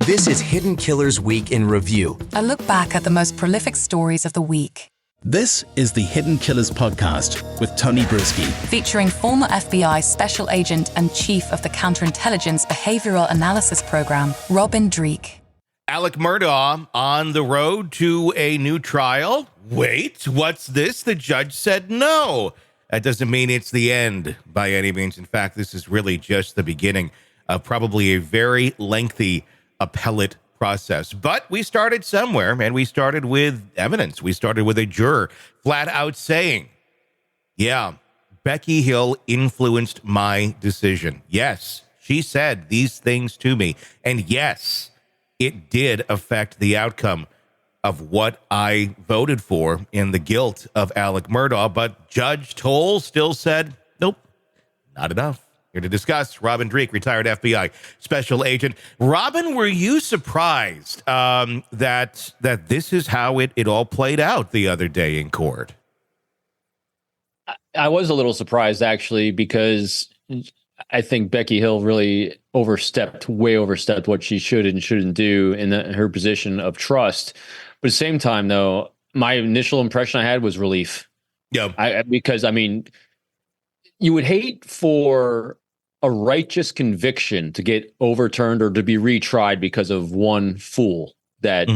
This is Hidden Killers Week in Review. A look back at the most prolific stories of the week. This is the Hidden Killers podcast with Tony Brueski. Featuring former FBI Special Agent and Chief of the Counterintelligence Behavioral Analysis Program, Robin Dreeke. Alec Murdaugh on the road to a new trial. Wait, what's this? The judge said no. That doesn't mean it's the end by any means. In fact, this is really just the beginning of probably a very lengthy appellate process. But we started somewhere, and we started with evidence. We started with a juror flat out saying, yeah, Becky Hill influenced my decision. Yes, she said these things to me. And yes, it did affect the outcome of what I voted for in the guilt of Alec Murdaugh. But Judge Toll still said, nope, not enough. Here to discuss, Robin Dreeke, retired FBI special agent. Robin, were you surprised that this is how it all played out the other day in court? I was a little surprised, actually, because I think Becky Hill really way overstepped what she should and shouldn't do in her position of trust. But at the same time, though, my initial impression I had was relief. Yeah, because you would hate for a righteous conviction to get overturned or to be retried because of one fool that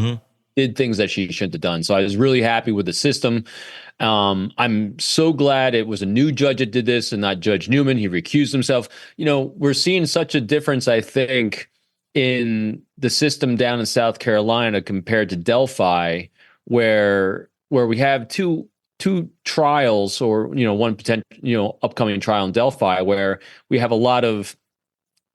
did things that she shouldn't have done. So I was really happy with the system. I'm so glad it was a new judge that did this and not Judge Newman. He recused himself. You know, we're seeing such a difference, I think, in the system down in South Carolina compared to Delphi, where we have two trials, or one potential upcoming trial in Delphi, where we have a lot of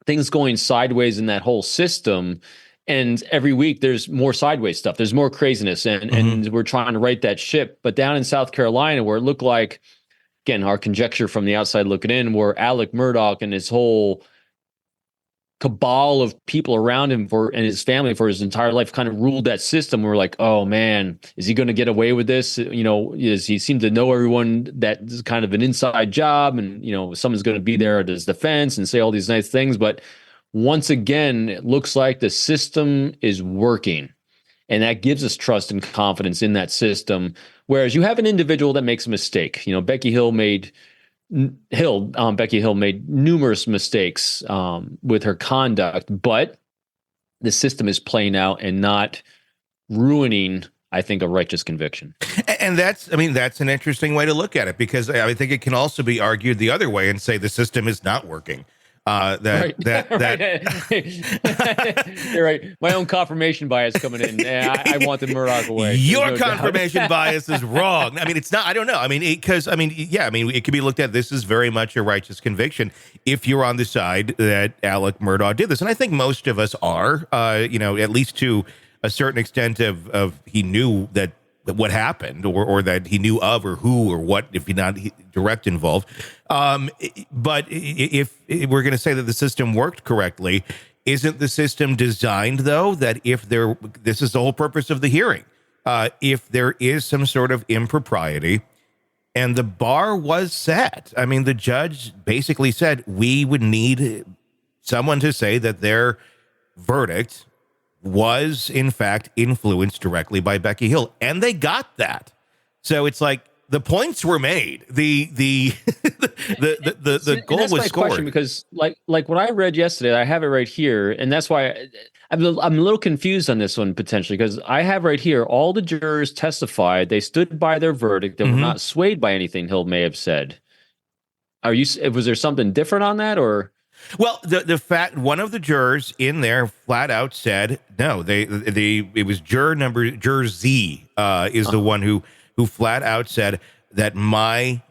things going sideways in that whole system, and every week there's more sideways stuff, there's more craziness, and we're trying to right that ship. But down in South Carolina, where it looked like, again, our conjecture from the outside looking in, where Alec Murdaugh and his whole cabal of people around him and his family for his entire life kind of ruled that system. We're like, oh man, is he going to get away with this? He seemed to know everyone, that this is kind of an inside job, and someone's going to be there at his defense and say all these nice things. But once again, it looks like the system is working, and that gives us trust and confidence in that system. Whereas you have an individual that makes a mistake. Becky Hill made numerous mistakes with her conduct, but the system is playing out and not ruining, I think, a righteous conviction. And that's an interesting way to look at it, because I think it can also be argued the other way and say the system is not working. You're right. My own confirmation bias coming in. I want the Murdaugh away. Your confirmation bias is wrong. It's not. I don't know. It can be looked at. This is very much a righteous conviction if you're on the side that Alec Murdaugh did this, and I think most of us are. At least to a certain extent of he knew that what happened, or that he knew of, or who or what, if he not direct involved. But if we're going to say that the system worked correctly, isn't the system designed, though, that this is the whole purpose of the hearing, if there is some sort of impropriety, and the bar was set. The judge basically said we would need someone to say that their verdict was in fact influenced directly by Becky Hill, and they got that. So it's like the points were made. The goal was scored. Because like what I read yesterday, I have it right here, and that's why I'm a little confused on this one potentially, because I have right here all the jurors testified they stood by their verdict, they were not swayed by anything Hill may have said. Was there something different on that, or? Well, the fact, one of the jurors in there flat out said no. It was juror Z is the one who flat out said that my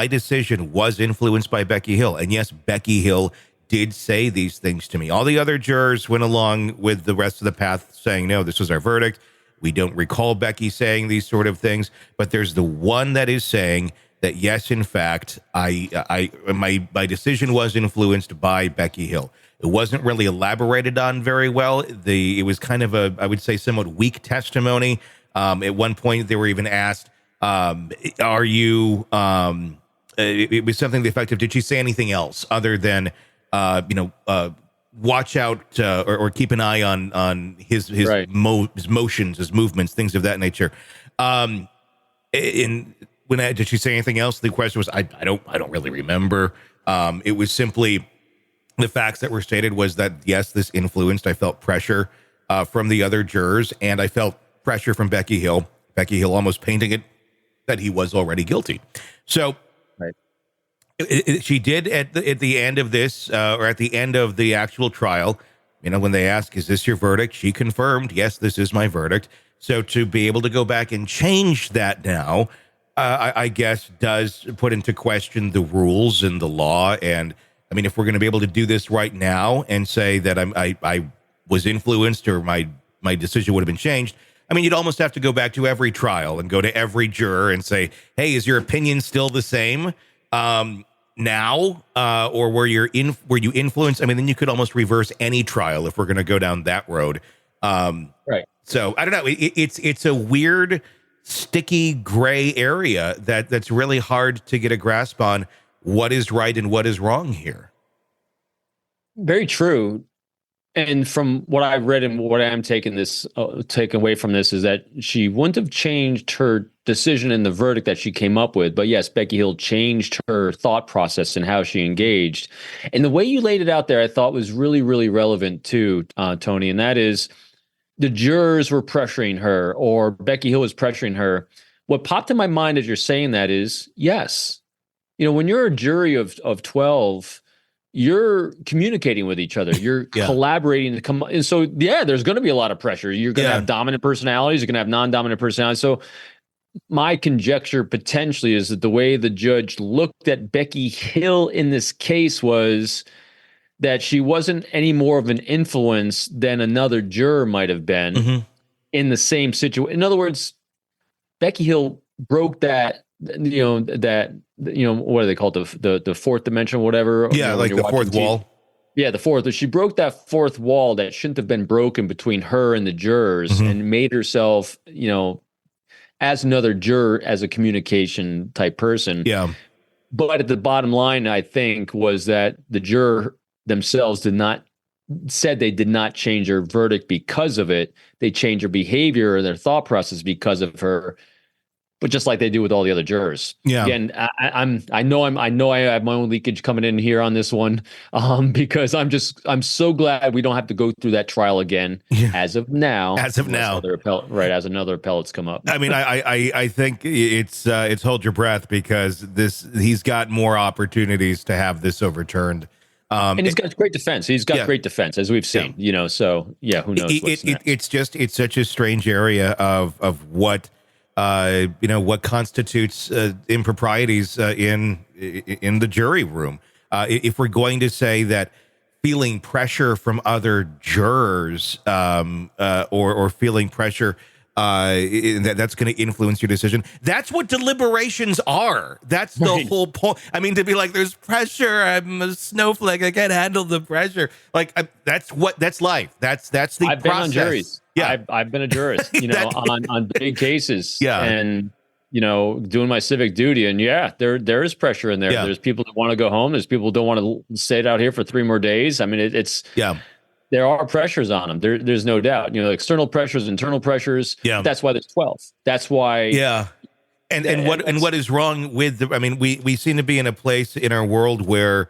decision was influenced by Becky Hill, and yes, Becky Hill did say these things to me. All the other jurors went along with the rest of the path, saying no, this was our verdict. We don't recall Becky saying these sort of things, but there's the one that is saying that yes, in fact, my decision was influenced by Becky Hill. It wasn't really elaborated on very well. It was kind of I would say, somewhat weak testimony. At one point, they were even asked, "Are you?" It was something to the effect of, "Did she say anything else other than, watch out or keep an eye on his Right. his motions, his movements, things of that nature. Did she say anything else? The question was, I don't really remember. It was simply the facts that were stated was that, yes, this influenced. I felt pressure from the other jurors, and I felt pressure from Becky Hill. Becky Hill almost painting it that he was already guilty. So Right. She did at the end of this, or at the end of the actual trial, when they ask, is this your verdict? She confirmed, yes, this is my verdict. So to be able to go back and change that now, I guess, does put into question the rules and the law. And I mean, if we're going to be able to do this right now and say that I was influenced or my decision would have been changed, I mean, you'd almost have to go back to every trial and go to every juror and say, hey, is your opinion still the same now? Or were you influenced? I mean, then you could almost reverse any trial if we're going to go down that road. Right. So I don't know. It's a weird, sticky gray area that's really hard to get a grasp on what is right and what is wrong here. Very true. And from what I've read and what I'm taking away from this is that she wouldn't have changed her decision in the verdict that she came up with. But yes, Becky Hill changed her thought process and how she engaged. And the way you laid it out there, I thought was really, really relevant too, Tony. And that is the jurors were pressuring her, or Becky Hill was pressuring her. What popped in my mind as you're saying that is, yes, when you're a jury of 12, you're communicating with each other. You're collaborating to come. And so, there's going to be a lot of pressure. You're going to have dominant personalities. You're going to have non-dominant personalities. So my conjecture potentially is that the way the judge looked at Becky Hill in this case was that she wasn't any more of an influence than another juror might have been in the same situation. In other words, Becky Hill broke that, what do they call it? The fourth dimension, whatever. Yeah, like the fourth wall. Yeah, the fourth. She broke that fourth wall that shouldn't have been broken between her and the jurors, and made herself, as another juror, as a communication type person. Yeah. But at the bottom line, I think, was that the juror themselves said they did not change their verdict because of it. They changed their behavior or their thought process because of her. But just like they do with all the other jurors. Yeah. Again, I know I have my own leakage coming in here on this one, because I'm so glad we don't have to go through that trial again as of now. As another appellate's come up. I mean, I think it's hold your breath, because he's got more opportunities to have this overturned. And he's got great defense. He's got great defense, as we've seen. So who knows what's next. It's such a strange area of what. What constitutes improprieties in the jury room. If we're going to say that feeling pressure from other jurors or feeling pressure that's going to influence your decision, that's what deliberations are. That's the whole point. I mean, to be like, there's pressure, I'm a snowflake, I can't handle the pressure. Like, that's life. That's the process. I've been on juries. Yeah, I've been a jurist, on big cases, and doing my civic duty, and there is pressure in there. Yeah. There's people that want to go home. There's people who don't want to stay out here for 3 more days. I mean, there are pressures on them. There's no doubt. External pressures, internal pressures. Yeah, that's why there's 12. That's why. Yeah, and what is wrong with we seem to be in a place in our world where.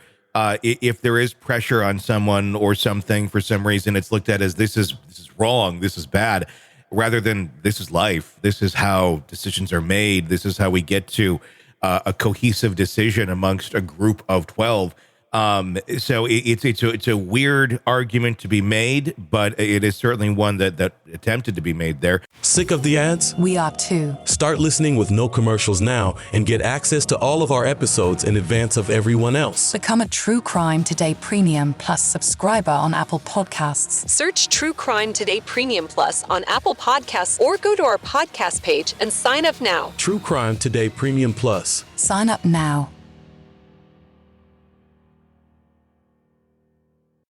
If there is pressure on someone or something for some reason, it's looked at as this is wrong, this is bad, rather than this is life. This is how decisions are made. This is how we get to a cohesive decision amongst a group of 12. So it's a weird argument to be made, but it is certainly one that attempted to be made there. Sick of the ads? We are too. Start listening with no commercials now and get access to all of our episodes in advance of everyone else. Become a True Crime Today Premium Plus subscriber on Apple Podcasts. Search True Crime Today Premium Plus on Apple Podcasts, or go to our podcast page and sign up now. True Crime Today Premium Plus. Sign up now.